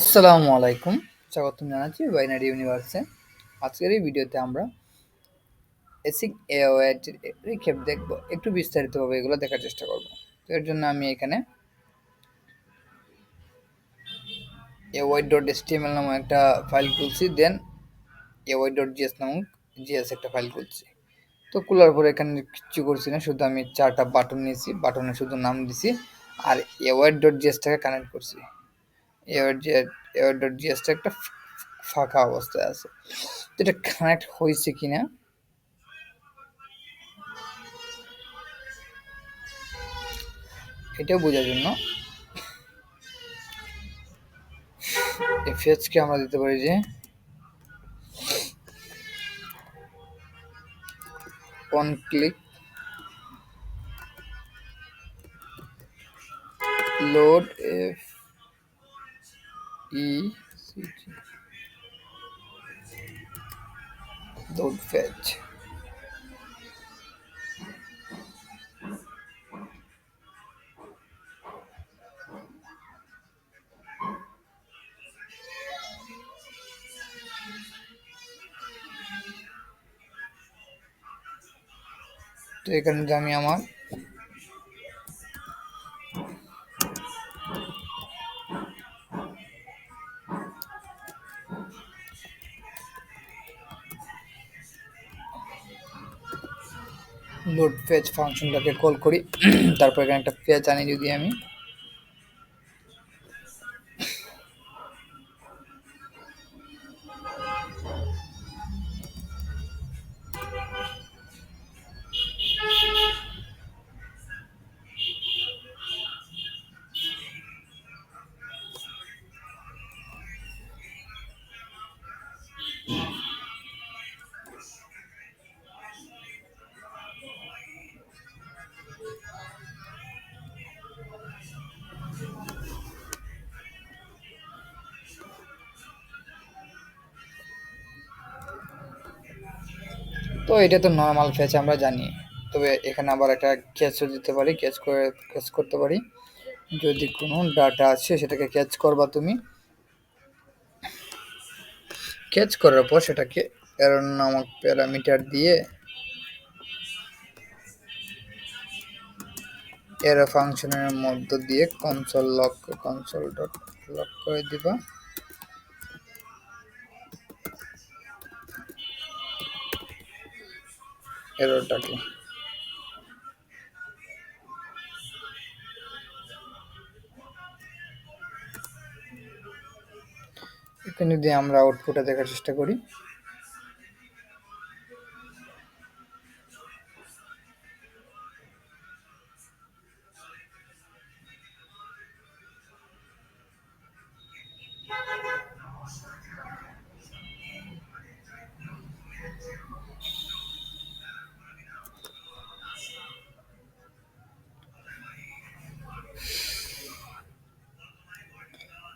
আসসালামু আলাইকুম। স্বাগতম জানাচ্ছি বাইনারি ইউনিভার্সে। আজকের এই ভিডিওতে আমরা এসিক এওয়েড রিক্যাপ দেখব। একটু বিস্তারিতভাবে এগুলো দেখার চেষ্টা করব। তো এর জন্য আমি এখানে aoid.html নামক একটা ফাইল খুলছি, দেন aoid.js নামক একটা ফাইল খুলছি। তো খোলার পরে এখানে কিছু করছি না, শুধু আমি 4টা বাটন নিয়েছি, বাটনে শুধু নাম দিছি আর aoid.js-টাকে কানেক্ট করছি। aoid.js-টা একটা ফাঁকা অবস্থায় আছে। তো এটা কানেক্ট হয়েছে কিনা এটা বোঝার জন্য এফএচকে আমরা দিতে পারি যে on click load F E load fetch. তো এখানে যে আমি আমার লোড ফেচ ফাংশনটাকে কল করি, তারপর এখানে একটা ফেচ আনি। যদি আমি তো এটা তো নর্মাল ফেচ আমরা জানি, তবে এখানে আবার একটা ক্যাচও দিতে পারি, ক্যাচ করতে পারি। যদি কোনো ডাটা আছে সেটাকে ক্যাচ করবা তুমি, ক্যাচ করার পর সেটাকে এরর নামক প্যারামিটার দিয়ে এরর ফাংশনের মধ্য দিয়ে কনসোল ডট লক করে দিবা। এররটাকে এখানে যদি আমরা আউটপুটে দেখার চেষ্টা করি,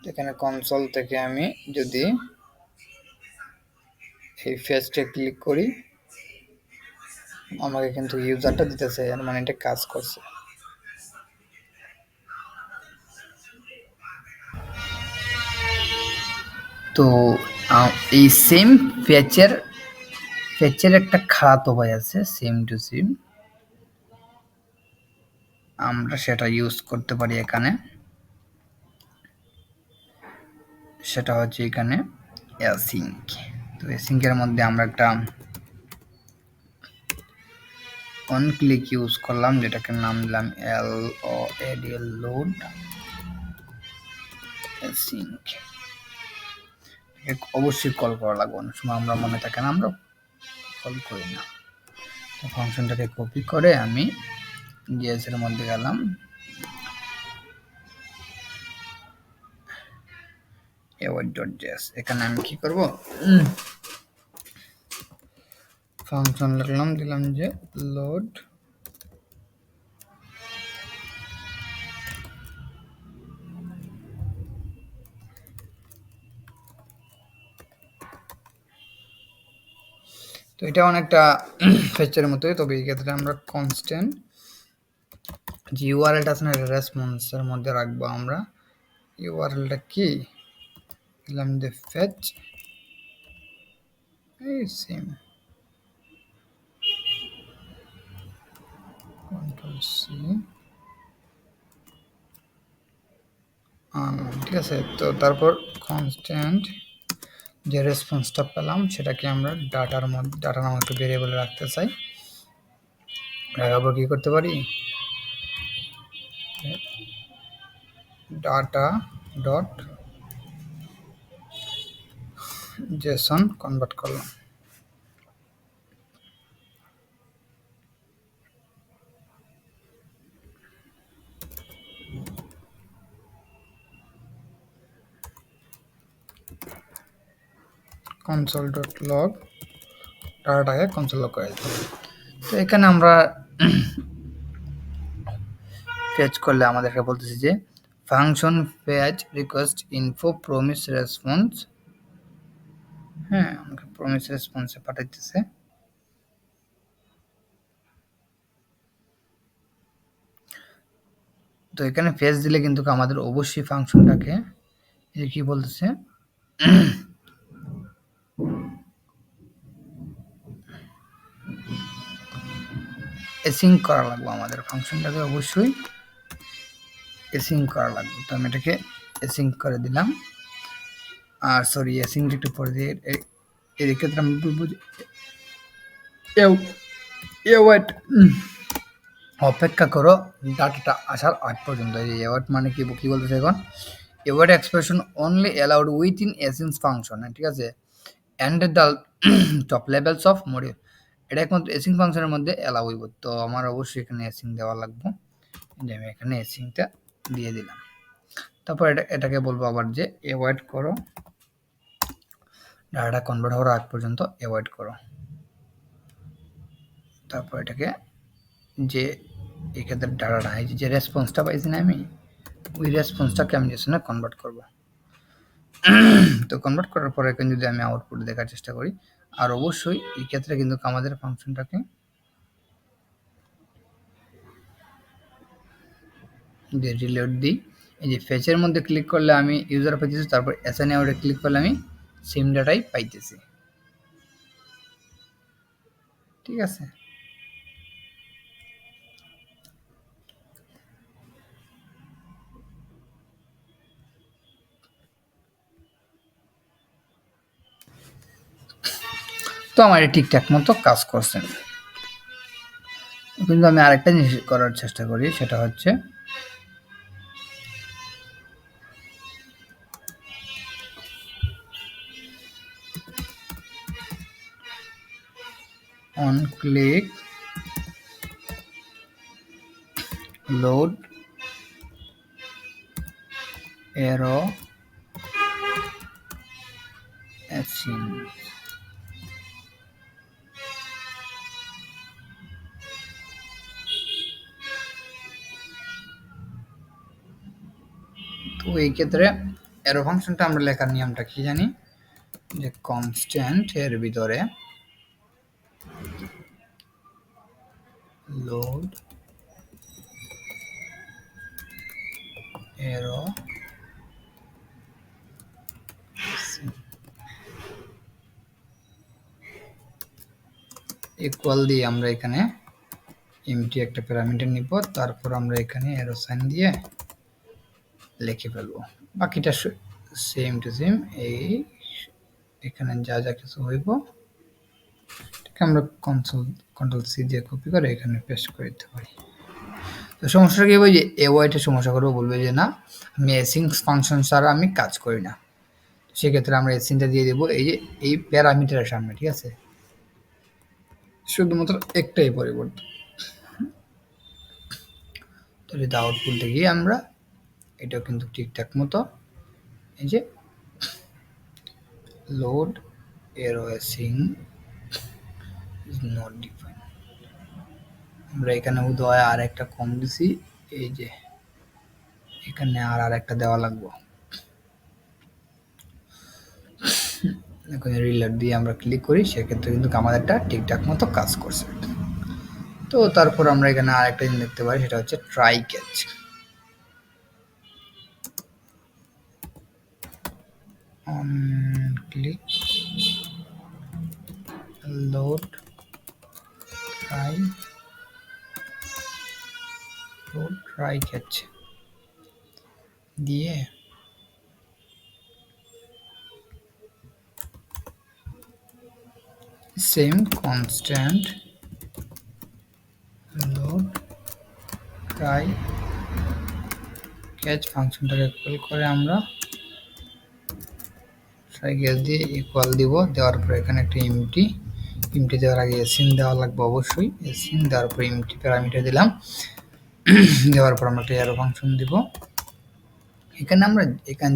এখানে কনসোল থেকে আমি যদি এই ফেজটা ক্লিক করি, আমাকে কিন্তু ইউজারটা দিতেছে, এর মানে এটা কাজ করছে। তো এই সেম ফেচের একটা খারাপ উপায় আছে, সেম টু সেম আমরা সেটা ইউজ করতে পারি এখানে। সেটা হচ্ছে এখানে অ্যাসিঙ্ক। তো অ্যাসিঙ্কের মধ্যে আমরা একটা অন ক্লিক ইউজ করলাম, যেটাকে নাম দিলাম LOAD লোড অ্যাসিঙ্ক। অবশ্যই কল করা লাগবে, অনেক সময় আমরা মনে থাকে না, আমরা কল করি না। তো ফাংশনটাকে কপি করে আমি জেএস এর মধ্যে গেলাম, aoid.js। এখানে আমি কি করব, ফাংশন লিখলাম, দিলাম যে লোড তো এটা অনেকটা ফেচারের মতোই, তবে এই ক্ষেত্রে আমরা কনস্ট্যান্ট যে ইউআরএলটা আছে না, রেসপন্সের মধ্যে রাখবো। আমরা ইউআরএলটা কি, দিলাম যে ফেচ এই সেম কন্ট্রোল সি ঠিক আছে। তো তারপর কনস্ট্যান্ট যে রেসপন্সটা পেলাম সেটাকে আমরা ডাটা নামক একটা ভেরিয়েবলে রাখতে চাই। রাখার কি করতে পারি, ডাটা ডট জেসন কনভার্ট করলাম। কনসোল ডট লগ ডাটাটাকে কনসোল লগ করে দিতে। তো এখানে আমরা ফেচ করলে আমাদেরকে বলতেছি যে function fetch request info promise response. হ্যাঁ, আমাকে প্রমিস রেসপন্সে পাঠাইতেছে। তো এখানে ফেচ দিলে কিন্তু আমাদের অবশ্যই ফাংশনটাকে কি বলতেছে এসিং করা লাগবে, আমাদের ফাংশনটাকে অবশ্যই এসিং করা লাগবে। তো আমি এটাকে এসিং করে দিলাম। আর সরি, এসিংটা একটু পরে দিয়ে এর ক্ষেত্রে আমি বলবো যে ওয়েট অপেক্ষা করো ডাটাটা আসার আগ পর্যন্ত। এই ওয়েট মানে কি বলতেছে এখন, await expression only allowed within async function, ঠিক আছে, and the top levels of module. এটা একমাত্র এসিং ফাংশনের মধ্যে অ্যালাউ হইব। তো আমার অবশ্যই এখানে এসিং দেওয়া লাগবে, যে আমি এখানে এসিংটা দিয়ে দিলাম। তারপর এটাকে বলবো আবার যে অ্যাভয়েড করো, ডাটা কনভার্ট হওয়ার আগ পর্যন্ত অ্যাভয়েড করো। তারপর এটাকে যে এক্ষেত্রে ডাটাটা যে রেসপন্সটা পাইছি না আমি, ওই রেসপন্সটাকে আমি জেসনে কনভার্ট করব। তো কনভার্ট করার পরে এখন যদি আমি আউটপুট দেখার চেষ্টা করি, আর অবশ্যই এই ক্ষেত্রে কিন্তু আমাদের ফাংশনটাকে যে রিলোড দিই, এই যে ফেচের মধ্যে ক্লিক করলে আমি ইউজার পাইতেছি, তারপর এসএন আউটে ক্লিক করলে আমি সেম ডাটাই পাইতেছি, ঠিক আছে। তো আমার ঠিকঠাক মতো কাজ করছে। কিন্তু আমি আরেকটা জিনিস করার চেষ্টা করি, সেটা হচ্ছে on click load arrow icing. তো এই ক্ষেত্রে এরো ফাংশনটা আমরা লেখার নিয়মটা কি জানি, যে কনস্ট্যান্ট এর ভিতরে লোড এরো ইকুয়াল দিয়ে আমরা এখানে এমটি একটা প্যারামিটার নিব, তারপর আমরা এখানে এরো সাইন দিয়ে লিখে ফেলবো। বাকিটা সেম টু সেম, এই এখানে যা যা কিছু হইব আমরা কন্ট্রোল সি দিয়ে কপি করে এখানে পেস্ট করে দিতে পারি। তো সমস্যাটা কি হবে, যে ওয়াইটা সমস্যা করবো, বলবে যে না আমি এসিং ফাংশন ছাড়া আমি কাজ করি না। সেক্ষেত্রে আমরা এসিংটা দিয়ে দেবো এই যে এই প্যারামিটারের সামনে, ঠিক আছে, শুধুমাত্র একটাই পরিবর্তন। তো যদি আউটপুট দেখি আমরা, এটাও কিন্তু ঠিকঠাক মতো এই যে load arrow async is not defined, আমরা এখানে উদয় আর একটা কম দিছি, এই যে এখানে আর একটা দেওয়া লাগবে। এখন রিলোড দিয়ে আমরা ক্লিক করি, সেক্ষেত্রে কিন্তু আমাদেরটা ঠিকঠাক মতো কাজ করছে। তো তারপর আমরা এখানে আর একটা জিনিস দেখতে পাই, সেটা হচ্ছে try catch. On click load try catch দিয়ে same constant load try catch ফাংশনটাকে কল করে আমরা ট্রাই ক্যাচ দিয়ে ইকুয়াল দিব, দেওয়ার পর এখানে একটা এমটি দেওয়ার আগে এসিন দেওয়া লাগবে অবশ্যই। এসিন দেওয়ার পর এমটি প্যারামিটার দিলাম, দেওয়ার পর আমরা একটা অ্যারো ফাংশন দিব। এখানে আমরা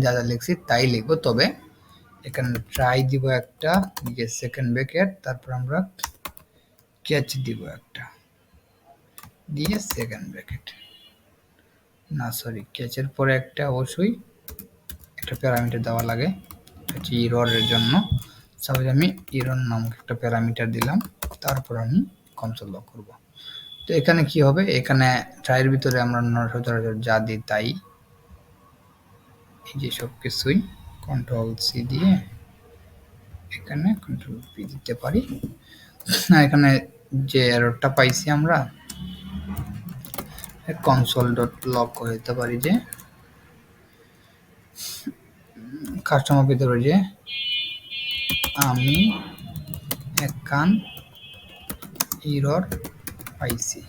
যা যা লিখছি তাই লিখবো, তবে এখানে ট্রাই দিব একটা, যে সেকেন্ড ব্র্যাকেট, তারপর আমরা ক্যাচ দিব একটা দিয়ে সেকেন্ড ব্র্যাকেট, না সরি ক্যাচের পরে একটা অবশ্যই একটা প্যারামিটার দেওয়া লাগে, হচ্ছে ইররের জন্য। সাপোজ আমি ইরর নামক একটা প্যারামিটার দিলাম, তারপর আমি কনসোল লক করব। তো এখানে কি হবে, এখানে ট্রাইয়ের ভিতরে আমরা সচরাচর যা দিই তাই, এই যে সব কিছুই কন্ট্রোল সি দিয়ে এখানে কন্ট্রোল পি দিতে পারি। এখানে যে এররটা পাইছি আমরা কনসোল ডট লগ করে দিতে পারি, যে কাস্টমার ভিতরে যে আমি একখান ইরর পাইছি,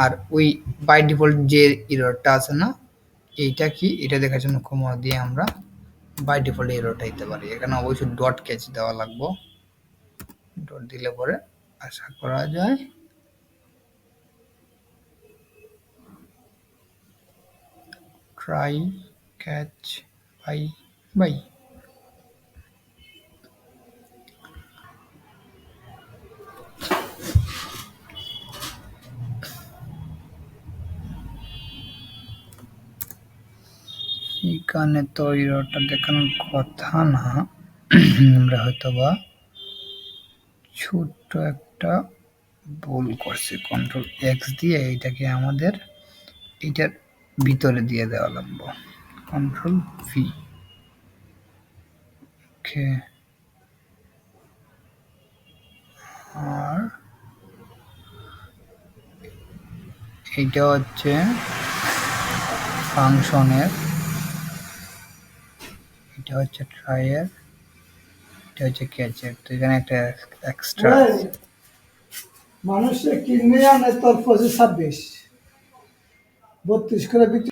আর ওই বাই ডিফল্ট যে ইররটা আছে না, এইটা কি এটা দেখার জন্য কমা দিয়ে আমরা বাই ডিফল্ট এররটা দিতে পারি। এখানে অবশ্যই ডট ক্যাচ দেওয়া লাগবে, ডট দিলে পরে আশা করা যায় ট্রাই ক্যাচ বাই এখানে তো এররটা দেখানোর কথা না, আমরা হয়তো বা ছোট্ট একটা ভুল করছি। কন্ট্রোল এক্স দিয়ে এইটাকে আমাদের এটার ভিতরে দিয়ে দেওয়া লাগবে, কন্ট্রোল ভি। ওকে, আর এইটা হচ্ছে ফাংশনের, এটা হচ্ছে ট্রাইয়ের, এটা হচ্ছে ক্যাচের। তো এখানে একটা এক্সট্রা মানুষের কিনে আনে তোর 25-26 32 করে বিক্রি।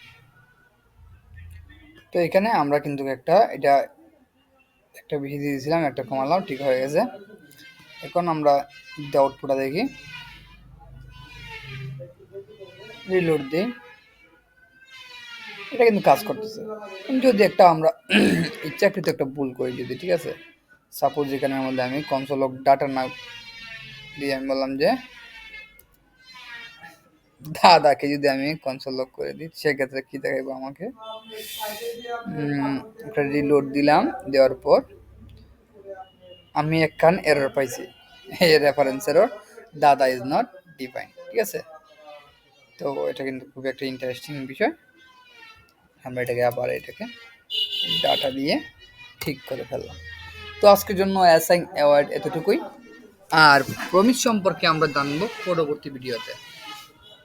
তো এখানে আমরা কিন্তু একটা বেশি দিয়ে দিয়েছিলাম, একটা কমালাম, ঠিক হয়ে গেছে। এখন আমরা আউটপুটটা দেখি, রিলোড দিই, এটা কিন্তু কাজ করতেছে। যদি একটা আমরা ইচ্ছাকৃত একটা ভুল করি যদি, ঠিক আছে, সাপোজ এখানের মধ্যে আমি কনসোল অফ ডাটা না দিয়ে আমি বললাম যে দাদাকে যদি আমি কনসোল লক করে দিই, সেক্ষেত্রে কি দেখাবো আমাকে, একটা রিলোড দিলাম, দেওয়ার পর আমি একখান এরর পাইছি, এই রেফারেন্স এরর, দাদা ইজ নট ডিফাইন্ড, ঠিক আছে। তো এটা কিন্তু খুব একটা ইন্টারেস্টিং বিষয়। আমরা এটাকে ডাটা দিয়ে ঠিক করে ফেললাম। তো আজকের জন্য অ্যাসাইন অ্যাওয়ার্ড এতটুকুই, আর প্রমিস সম্পর্কে আমরা জানবো পরবর্তী ভিডিওতে।